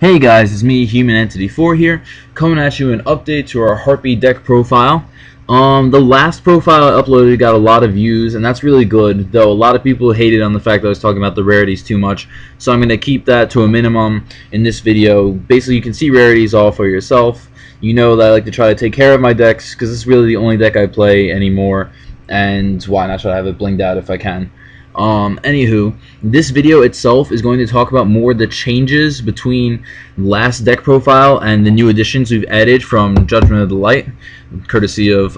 Hey guys, it's me, Human Entity 4 here, coming at you an update to our Harpie deck profile. The last profile I uploaded got a lot of views, and that's really good, though a lot of people hated on the fact that I was talking about the rarities too much, so I'm going to keep that to a minimum in this video. Basically, you can see rarities all for yourself. You know that I like to try to take care of my decks, because this is really the only deck I play anymore, and why not try to have it blinged out if I can. Anywho, this video itself is going to talk about more the changes between last deck profile and the new additions we've added from Judgement of the Light, courtesy of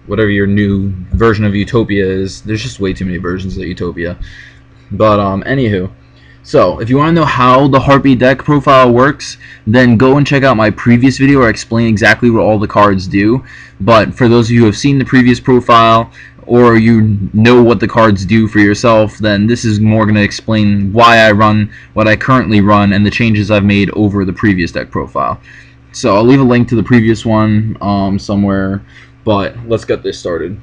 whatever your new version of Utopia is. There's just way too many versions of Utopia. But anywho, so if you want to know how the Harpie deck profile works, then go and check out my previous video where I explain exactly what all the cards do. But for those of you who have seen the previous profile, or you know what the cards do for yourself, then this is more going to explain why I run what I currently run and the changes I've made over the previous deck profile. So I'll leave a link to the previous one somewhere, but let's get this started.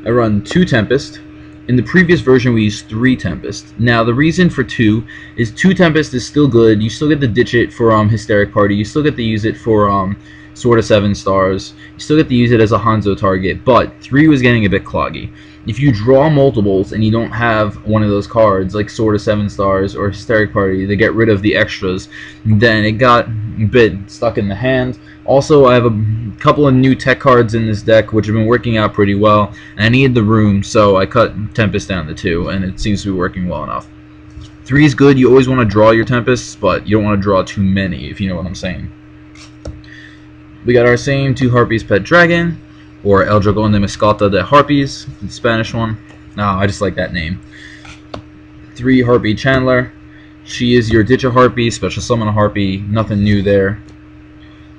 I run 2 Tempest. In the previous version we used 3 Tempest. Now the reason for 2 is 2 Tempest is still good. You still get to ditch it for Hysteric Party. You still get to use it for Sword of 7 stars. You still get to use it as a Hanzo target, but 3 was getting a bit cloggy. If you draw multiples and you don't have one of those cards, like Sword of 7 stars or Hysteric Party, to get rid of the extras, then it got a bit stuck in the hand. Also, I have a couple of new tech cards in this deck, which have been working out pretty well, and I needed the room, so I cut Tempest down to 2, and it seems to be working well enough. 3 is good. You always want to draw your Tempests, but you don't want to draw too many, if you know what I'm saying. We got our same 2 Harpies Pet Dragon, or El Dragón de Mascota de Harpies, the Spanish one. I just like that name. 3 Harpie Chandler. She is your Ditch a Harpie, Special Summon a Harpie. Nothing new there.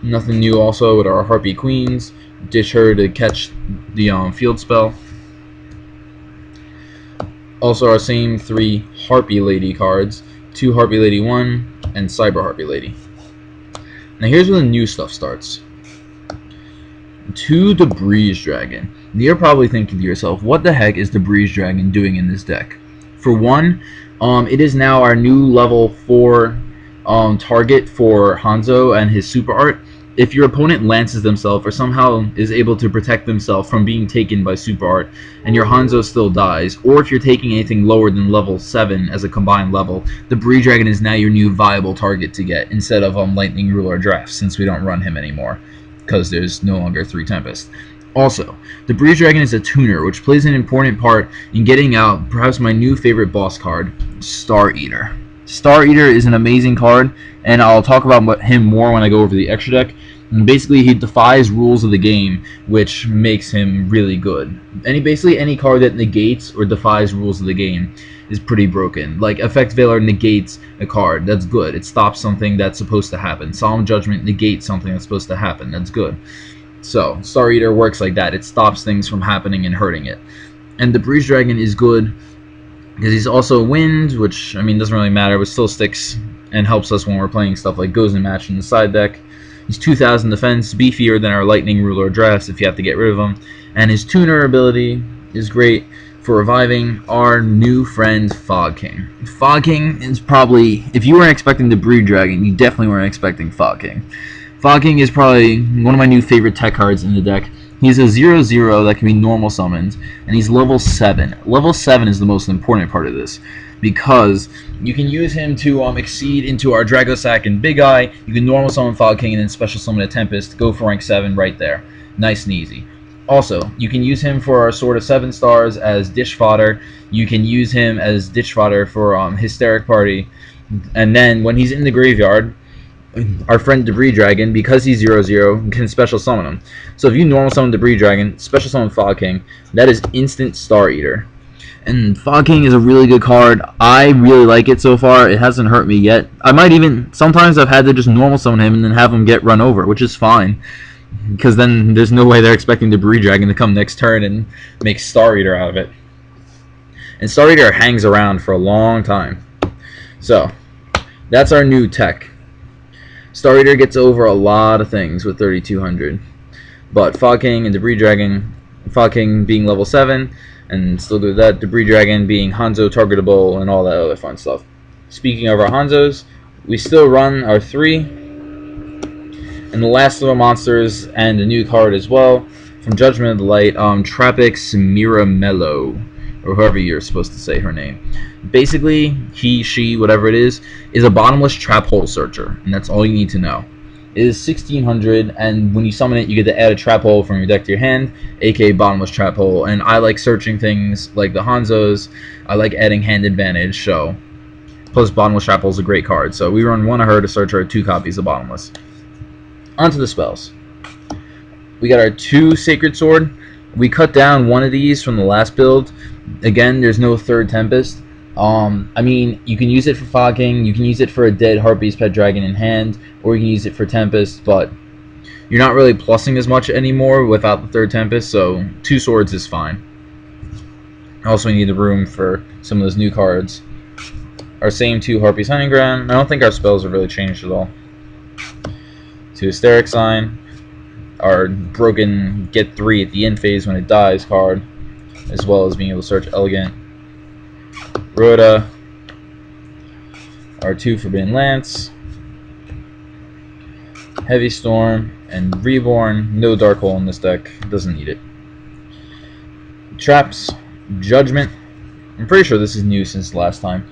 Nothing new also with our Harpie Queens. Ditch her to catch the field spell. Also our same 3 Harpie Lady cards. 2 Harpie Lady 1 and Cyber Harpie Lady. Now here's where the new stuff starts. 2 Debris Dragon. You're probably thinking to yourself, what the heck is Debris Dragon doing in this deck? For one, it is now our new level 4 target for Hanzo and his super art. If your opponent lances themselves or somehow is able to protect themselves from being taken by super art and your Hanzo still dies, or if you're taking anything lower than level 7 as a combined level, Debris Dragon is now your new viable target to get instead of Lightning Ruler Draft, since we don't run him anymore because there's no longer 3 Tempest. Also, Debris Dragon is a tuner, which plays an important part in getting out perhaps my new favorite boss card, Star Eater. Star Eater is an amazing card, and I'll talk about him more when I go over the extra deck. And basically, he defies rules of the game, which makes him really good. Basically, any card that negates or defies rules of the game is pretty broken. Like, Effect Veiler negates a card. That's good. It stops something that's supposed to happen. Solemn Judgment negates something that's supposed to happen. That's good. So, Star Eater works like that. It stops things from happening and hurting it. And Debris Dragon is good because he's also wind, which, I mean, doesn't really matter, but still sticks and helps us when we're playing stuff like Gozen Match in the side deck. He's 2000 defense, beefier than our Lightning Ruler drafts if you have to get rid of him. And his tuner ability is great for reviving our new friend Fog King. Fog King is probably, if you weren't expecting the Debris Dragon, you definitely weren't expecting Fog King. Fog King is probably one of my new favorite tech cards in the deck. He's a 0/0 that can be normal summoned, and he's level 7. Level 7 is the most important part of this, because you can use him to exceed into our Dracossack and Big Eye. You can normal summon Fog King and then special summon a Tempest, go for rank 7 right there. Nice and easy. Also, you can use him for our Sword of 7 stars as dish fodder. You can use him as ditch fodder for Hysteric Party. And then when he's in the graveyard, our friend Debris Dragon, because he's 0/0, can special summon him. So if you normal summon Debris Dragon, special summon Fog King, that is instant Star Eater. And Fog King is a really good card. I really like it so far. It hasn't hurt me yet. I might even, sometimes I've had to just normal summon him and then have him get run over, which is fine. Because then there's no way they're expecting Debris Dragon to come next turn and make Star Eater out of it. And Star Eater hangs around for a long time. So, that's our new tech. Star Eater gets over a lot of things with 3200. But Fog King and Debris Dragon, Fog King being level 7, and still do that, Debris Dragon being Hanzo targetable and all that other fun stuff. Speaking of our Hanzos, we still run our 3, and the last little monsters, and a new card as well from Judgement of the Light, Traptrix Myrmeleo, or however you're supposed to say her name. Basically, he, she, whatever it is a bottomless trap hole searcher, and that's all you need to know. It is 1600, and when you summon it, you get to add a trap hole from your deck to your hand, aka bottomless trap hole. And I like searching things like the Hanzos. I like adding hand advantage, so plus bottomless trap hole is a great card. So we run 1 of her to search our 2 copies of bottomless. Onto the spells. We got our 2 Sacred Sword. We cut down 1 of these from the last build. Again, there's no 3rd Tempest. I mean, you can use it for fogging, you can use it for a dead Harpies Pet Dragon in hand, or you can use it for Tempest, but you're not really plussing as much anymore without the 3rd Tempest, so 2 swords is fine. Also, we need the room for some of those new cards. Our same 2 Harpies Hunting Ground. I don't think our spells have really changed at all. 2 Hysteric Sign. Our broken get 3 at the end phase when it dies card, as well as being able to search Elegant ROTA, our 2 Forbidden Lance, Heavy Storm, and Reborn. No Dark Hole in this deck, doesn't need it. Traps, Judgement. I'm pretty sure this is new since last time.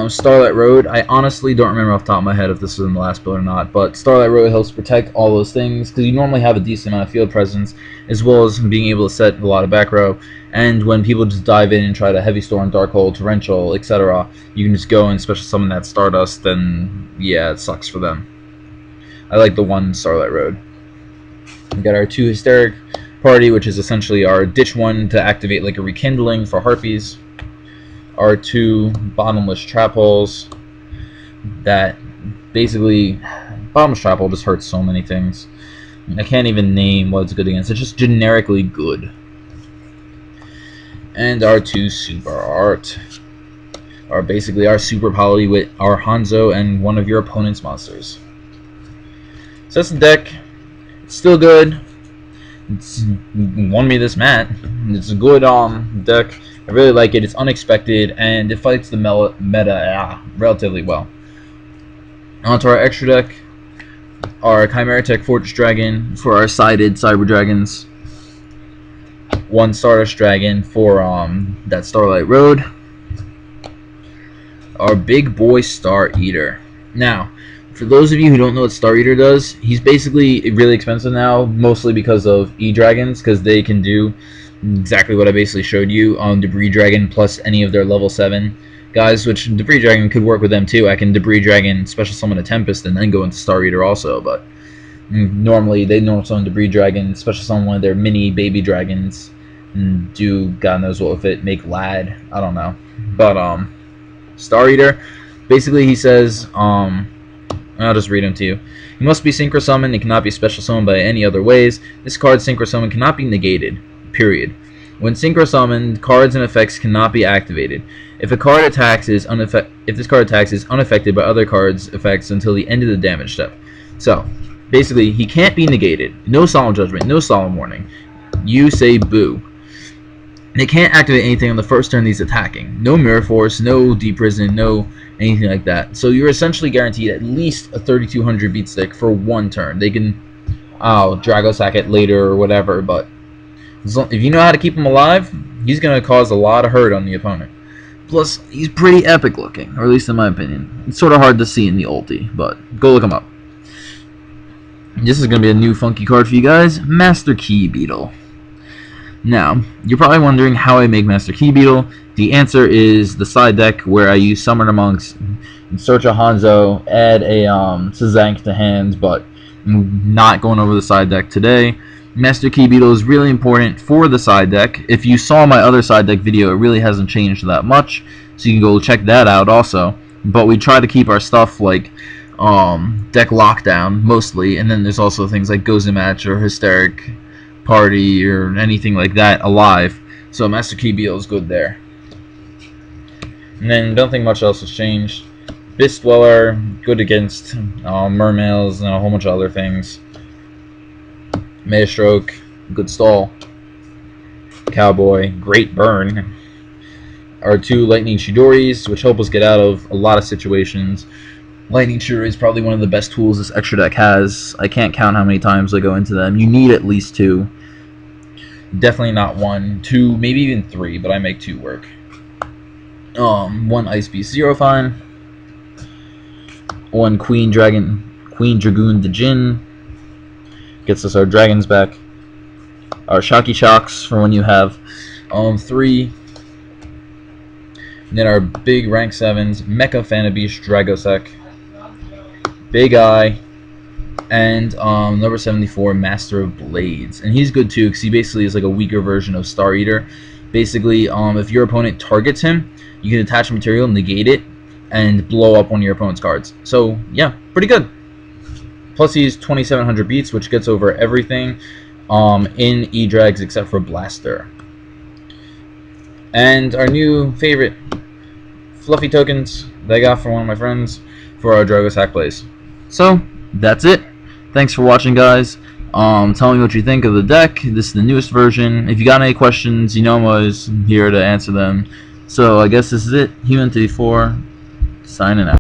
Starlight Road. I honestly don't remember off the top of my head if this was in the last build or not, but Starlight Road helps protect all those things because you normally have a decent amount of field presence, as well as being able to set a lot of back row. And when people just dive in and try to Heavy Storm, Dark Hole, Torrential, etc., you can just go and special summon that Stardust, and yeah, it sucks for them. I like the 1 Starlight Road. We got our 2 Hysteric Party, which is essentially our ditch 1 to activate like a rekindling for Harpies. Our 2 bottomless trap holes that basically bottomless trap hole just hurts so many things. I can't even name what it's good against. It's just generically good. And our 2 super art are basically our super poly with our Hanzo and 1 of your opponent's monsters. So that's the deck. It's still good. It's won me this mat. It's a good deck. I really like it. It's unexpected, and it fights the meta relatively well. Onto our extra deck, our Chimeratech Fortress Dragon for our sided Cyber Dragons. 1 Stardust Dragon for that Starlight Road. Our big boy Star Eater. Now, for those of you who don't know what Star Eater does, he's basically really expensive now, mostly because of E-Dragons, because they can do exactly what I basically showed you on Debris Dragon plus any of their level 7 guys, which Debris Dragon could work with them too. I can Debris Dragon special summon a Tempest and then go into Star Eater also, but normally they normal summon Debris Dragon, special summon one of their mini baby dragons, and do God knows what with it, make Lad, I don't know. But Star Eater, basically he says, I'll just read them to you. He must be synchro summoned and cannot be special summoned by any other ways. This card's synchro summon cannot be negated. Period. When synchro summoned, cards and effects cannot be activated. If a card attacks is this card attacks is unaffected by other cards' effects until the end of the damage step. So, basically, he can't be negated. No Solemn Judgment, no Solemn Warning. You say boo. They can't activate anything on the first turn he's attacking. No Mirror Force, no Deep Prison, no anything like that. So you're essentially guaranteed at least a 3200 beat stick for 1 turn. They can Dracossack it later or whatever, but if you know how to keep him alive, he's going to cause a lot of hurt on the opponent. Plus, he's pretty epic looking, or at least in my opinion. It's sort of hard to see in the ulti, but go look him up. This is going to be a new funky card for you guys, Master Key Beetle. Now, you're probably wondering how I make Master Key Beetle. The answer is the side deck, where I use Summoner Monks, search a Hanzo, add a Sazank to hand, but I'm not going over the side deck today. Master Key Beetle is really important for the side deck. If you saw my other side deck video, it really hasn't changed that much, so you can go check that out also. But we try to keep our stuff like deck lockdown mostly, and then there's also things like Goes in Match or Hysteric Party or anything like that alive. So Master Key Beetle is good there. And then don't think much else has changed. Abyss Dweller, good against Mermails and a whole bunch of other things. Maestroke, good stall. Cowboy, great burn. our 2 Lightning Chidoris, which help us get out of a lot of situations. Lightning Chidori is probably one of the best tools this extra deck has. I can't count how many times I go into them. You need at least 2. Definitely not 1, 2, maybe even 3, but I make 2 work. 1 Ice Beast Zerophyne, 1 Queen Dragon Djin, gets us our dragons back. Our Shocky Shocks for when you have 3. And then our big rank 7s, Mecha Fanabeast Dracossack, Big Eye, and number 74, Master of Blades. And he's good too because he basically is like a weaker version of Star Eater. Basically, if your opponent targets him, you can attach material, negate it, and blow up one of your opponent's cards. So yeah, pretty good. Plus he's 2700 beats, which gets over everything in E-Drags except for Blaster. And our new favorite fluffy tokens that I got from one of my friends for our Dracossack plays. So that's it. Thanks for watching, guys. Tell me what you think of the deck. This is the newest version. If you got any questions, you know I'm always here to answer them. So I guess this is it. Human 34 signing out.